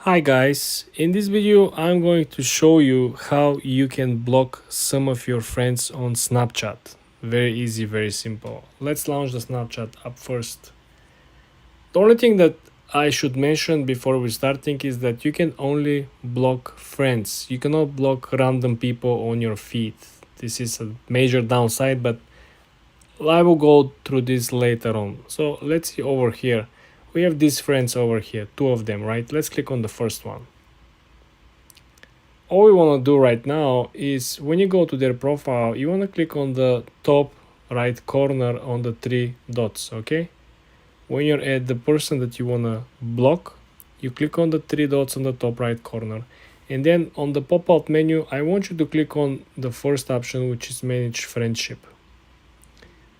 Hi guys, in this video I'm going to show you how you can block some of your friends on Snapchat. Very easy, very simple. Let's launch the Snapchat app first. The only thing that I should mention before we starting is that you can only block friends. You cannot block random people on your feed. This is a major downside, but I will go through this later on. So let's see over here. We have these friends over here, two of them, right? Let's click on the first one. All we want to do right now is when you go to their profile, you want to click on the top right corner on the three dots, okay? When you're at the person that you want to block, you click on the three dots on the top right corner. And then on the pop-out menu, I want you to click on the first option, which is manage friendship.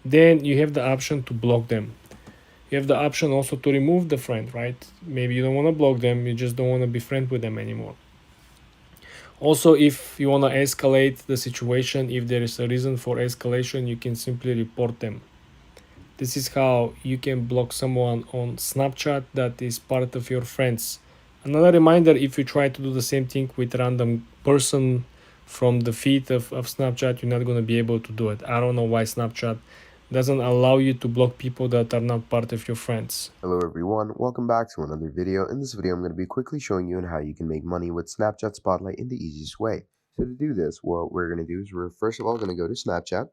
Then you have the option to block them. You have the option also to remove the friend, right? Maybe you don't want to block them, you just don't want to be friends with them anymore. Also, if you want to escalate the situation, if there is a reason for escalation, you can simply report them. This is how you can block someone on Snapchat that is part of your friends. Another reminder, if you try to do the same thing with random person from the feed of Snapchat, you're not going to be able to do it. I don't know why Snapchat doesn't allow you to block people that are not part of your friends. Hello everyone, welcome back to another video. In this video I'm going to be quickly showing you on how you can make money with Snapchat Spotlight in the easiest way. So to do this, what we're going to do is we're first of all going to go to Snapchat.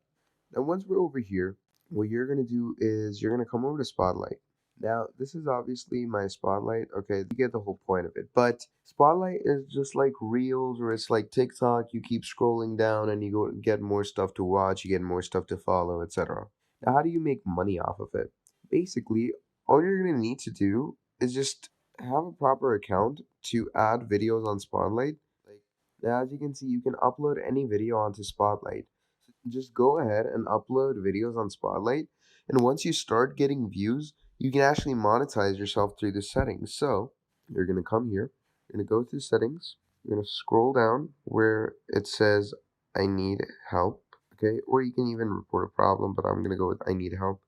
Now once we're over here, what you're going to do is you're going to come over to Spotlight. Now this is obviously my Spotlight, okay, you get the whole point of it. But Spotlight is just like Reels or it's like TikTok, you keep scrolling down and you go get more stuff to watch, you get more stuff to follow, etc. Now how do you make money off of it? Basically, all you're going to need to do is just have a proper account to add videos on Spotlight. Like now, as you can see, you can upload any video onto Spotlight. So just go ahead and upload videos on Spotlight, and once you start getting views, you can actually monetize yourself through the settings. So you're going to come here, you're going to go through settings, you're going to scroll down where it says I need help, okay, or you can even report a problem, but I'm going to go with I need help.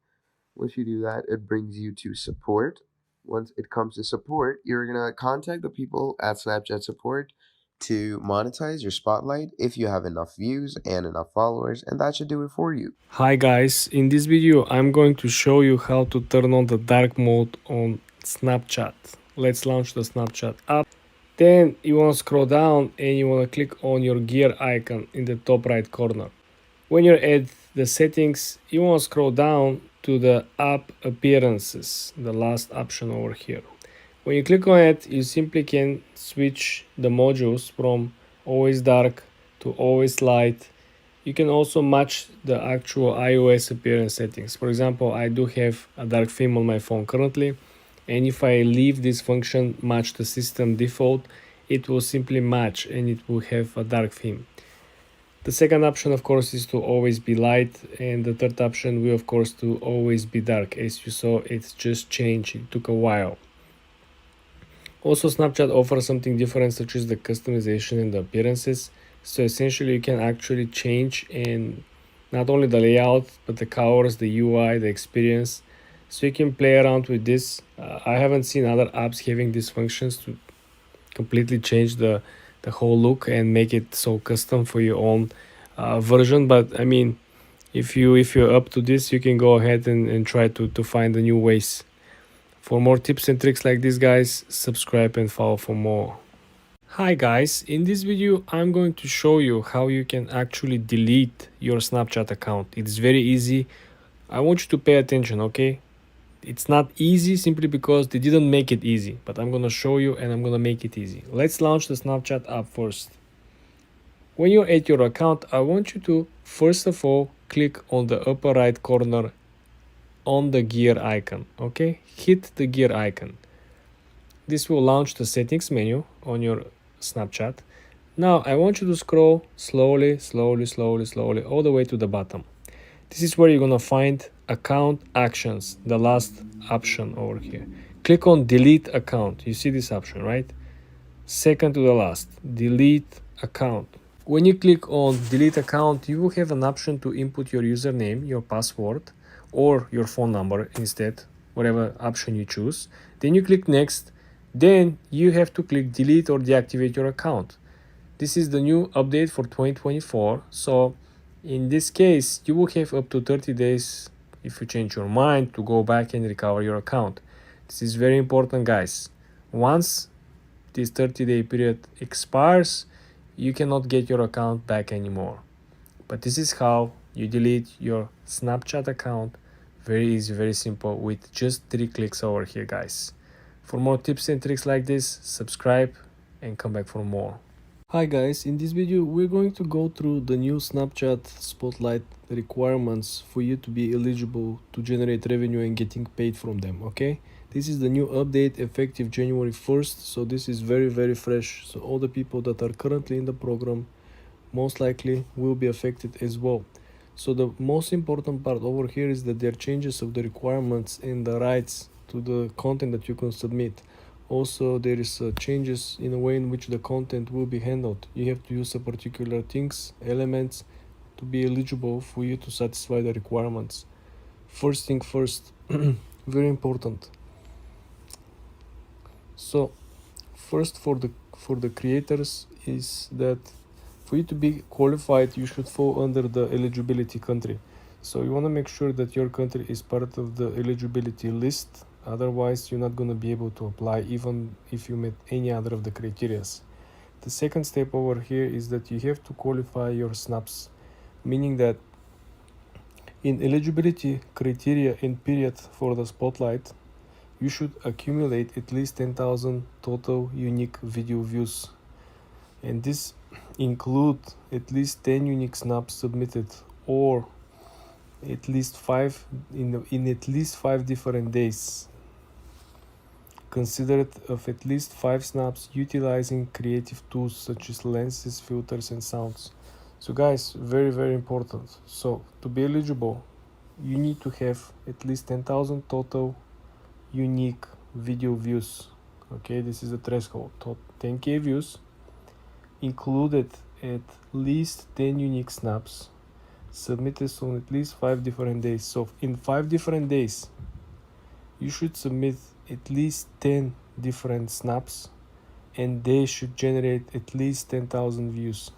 Once you do that, it brings you to support. Once it comes to support, you're going to contact the people at Snapchat support to monetize your Spotlight if you have enough views and enough followers, and that should do it for you. Hi guys, in this video I'm going to show you how to turn on the dark mode on Snapchat. Let's launch the Snapchat app. Then you want to scroll down and you want to click on your gear icon in the top right corner. When you're at the settings, you want to scroll down to the app appearances, the last option over here. When you click on it, you simply can switch the modules from always dark to always light. You can also match the actual iOS appearance settings. For example, I do have a dark theme on my phone currently, and if I leave this function match the system default, it will simply match and it will have a dark theme. The second option, of course, is to always be light, and the third option will, of course, to always be dark. As you saw, it's just changed. It took a while. Also, Snapchat offers something different, such as the customization and the appearances. So essentially, you can actually change and not only the layout, but the colors, the UI, the experience. So you can play around with this. I haven't seen other apps having these functions to completely change the whole look and make it so custom for your own version. But I mean, if you're up to this, you can go ahead and try to find the new ways. For more tips and tricks like this, guys, subscribe and follow for more. Hi guys, in this video I'm going to show you how you can actually delete your Snapchat account. It's very easy. I want you to pay attention, okay? It's not easy simply because they didn't make it easy, but I'm gonna show you and I'm gonna make it easy. Let's launch the Snapchat app first. When you're at your account, I want you to first of all click on the upper right corner on the gear icon, okay? Hit the gear icon. This will launch the settings menu on your Snapchat. Now I want you to scroll slowly all the way to the bottom. This is where you're gonna find account actions, the last option over here. Click on delete account. You see this option, right? Second to the last, delete account. When you click on delete account, you will have an option to input your username, your password, or your phone number instead, whatever option you choose. Then you click next. Then you have to click delete or deactivate your account. This is the new update for 2024. So in this case, you will have up to 30 days if you change your mind to go back and recover your account. This is very important, guys. Once this 30-day period expires, you cannot get your account back anymore. But this is how you delete your Snapchat account. Very easy, very simple, with just 3 clicks over here, guys. For more tips and tricks like this, subscribe and come back for more. Hi guys, in this video we're going to go through the new Snapchat Spotlight requirements for you to be eligible to generate revenue and getting paid from them, okay? This is the new update effective January 1st, so this is very fresh. So all the people that are currently in the program most likely will be affected as well. So the most important part over here is that there are changes of the requirements and the rights to the content that you can submit. Also, there is changes in the way in which the content will be handled. You have to use a particular things, elements to be eligible for you to satisfy the requirements. First thing first, very important. So first for the creators is that for you to be qualified, you should fall under the eligibility country. So you want to make sure that your country is part of the eligibility list. Otherwise, you're not going to be able to apply even if you met any other of the criteria. The second step over here is that you have to qualify your snaps, meaning that in eligibility criteria and period for the Spotlight, you should accumulate at least 10,000 total unique video views. And this include at least 10 unique snaps submitted, or at least 5 in at least 5 different days. Consider it of at least 5 snaps utilizing creative tools such as lenses, filters and sounds. So guys, very important. So to be eligible, you need to have at least 10,000 total unique video views. Okay, this is the threshold. 10k views, included at least 10 unique snaps, submitted on at least 5 different days. So in 5 different days, you should submit at least 10 different snaps, and they should generate at least 10,000 views.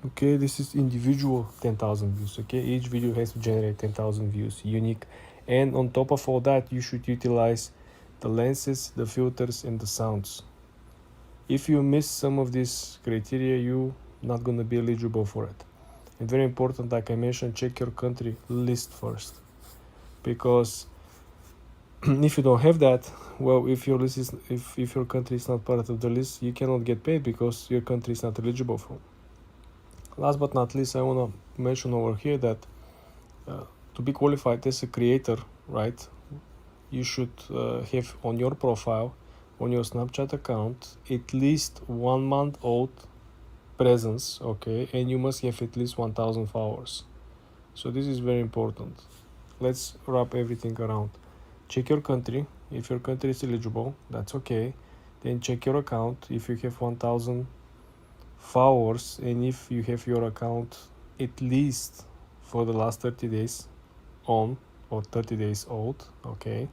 Okay, this is individual 10,000 views. Okay, each video has to generate 10,000 views unique, and on top of all that, you should utilize the lenses, the filters and the sounds. If you miss some of these criteria, you're not going to be eligible for it. And very important, like I mentioned, check your country list first, because if you don't have that, well, if your list is if your country is not part of the list, you cannot get paid because your country is not eligible for. Last but not least, I want to mention over here that to be qualified as a creator, right, you should have on your profile, on your Snapchat account, at least 1 month old presence, okay, and you must have at least 1,000 followers. So this is very important. Let's wrap everything around. Check your country. If your country is eligible, that's okay. Then check your account. If you have 1,000 followers, and if you have your account at least for the last 30 days on, or 30 days old, okay,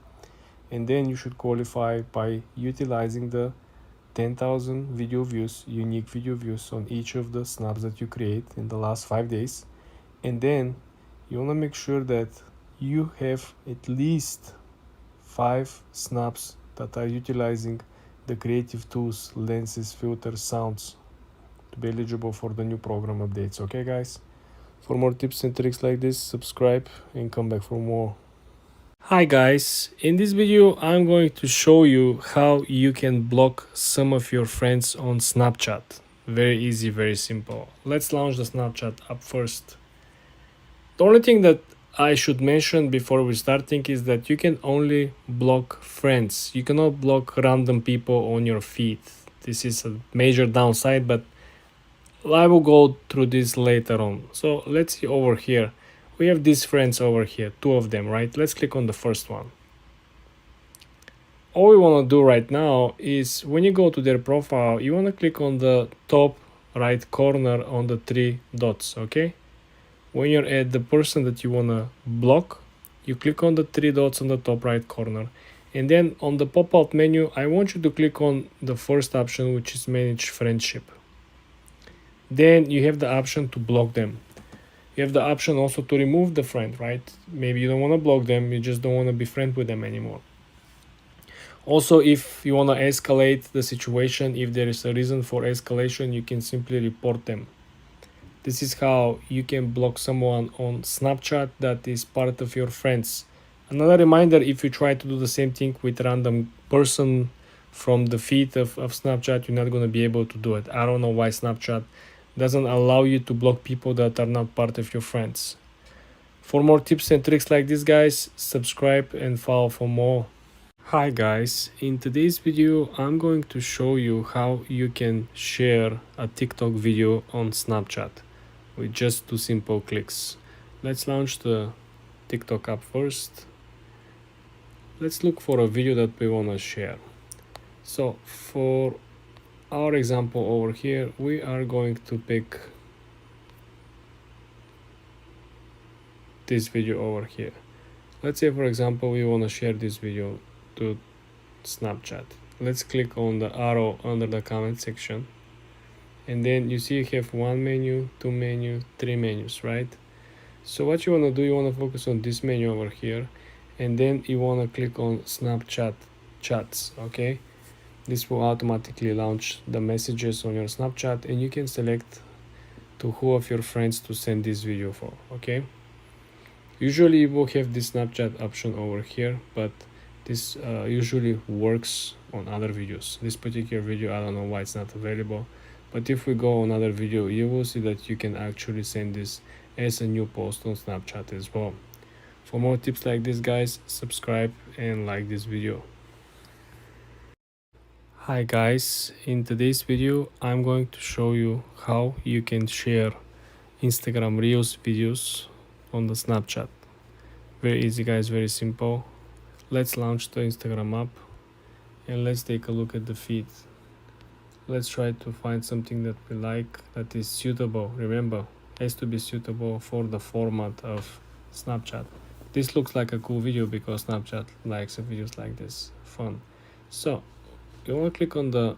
and then you should qualify by utilizing the 10,000 video views, unique video views on each of the snaps that you create in the last 5 days. And then you want to make sure that you have at least 5 snaps that are utilizing the creative tools, lenses, filters, sounds to be eligible for the new program updates. Okay guys, for more tips and tricks like this, subscribe and come back for more. Hi guys, in this video I'm going to show you how you can block some of your friends on Snapchat. Very easy, very simple. Let's launch the Snapchat app first. The only thing that I should mention before we starting is that you can only block friends. You cannot block random people on your feed. This is a major downside, but I will go through this later on. So let's see over here. We have these friends over here, 2 of them, right? Let's click on the first one. All we want to do right now is when you go to their profile, you want to click on the top right corner on the 3 dots, okay? When you're at the person that you want to block, you click on the 3 dots on the top right corner, And then on the pop-out menu, I want you to click on the first option, which is manage friendship. Then you have the option to block them. You have the option also to remove the friend, right? Maybe you don't want to block them, you just don't want to be friends with them anymore. Also, if you want to escalate the situation, if there is a reason for escalation, you can simply report them. This is how you can block someone on Snapchat that is part of your friends. Another reminder, if you try to do the same thing with random person from the feed of Snapchat, you're not going to be able to do it. I don't know why Snapchat doesn't allow you to block people that are not part of your friends. For more tips and tricks like this, guys, subscribe and follow for more. Hi guys, in today's video I'm going to show you how you can share a TikTok video on Snapchat with just 2 simple clicks. Let's launch the TikTok app first. Let's look for a video that we want to share. So for our example over here, we are going to pick this video over here. Let's say for example we want to share this video to Snapchat. Let's click on the arrow under the comment section, and then you see you have 1 menu, 2 menu, 3 menus, right? So what you want to do, you want to focus on this menu over here, and then you want to click on Snapchat chats. Okay, this will automatically launch the messages on your Snapchat, and you can select to who of your friends to send this video for. Okay, usually you will have this Snapchat option over here, but this usually works on other videos. This particular video, I don't know why it's not available, but if we go on another video, you will see that you can actually send this as a new post on Snapchat as well. For more tips like this, guys, subscribe and like this video. Hi guys, in today's video I'm going to show you how you can share Instagram Reels videos on the Snapchat. Very easy guys, very simple. Let's launch the Instagram app and let's take a look at the feed. Let's try to find something that we like, that is suitable. Remember, it has to be suitable for the format of Snapchat. This looks like a cool video because Snapchat likes videos like this, fun. So you want to click on the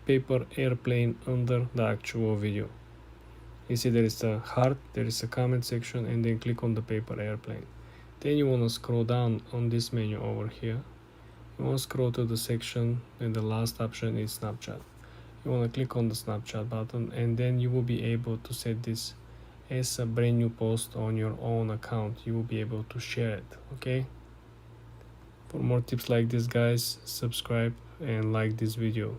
paper airplane under the actual video. You see there is a heart, there is a comment section, and then click on the paper airplane. Then you want to scroll down on this menu over here. You want to scroll to the section, and the last option is Snapchat. You want to click on the Snapchat button, and then you will be able to set this as a brand new post on your own account. You will be able to share it. Okay, for more tips like this, guys, subscribe and like this video.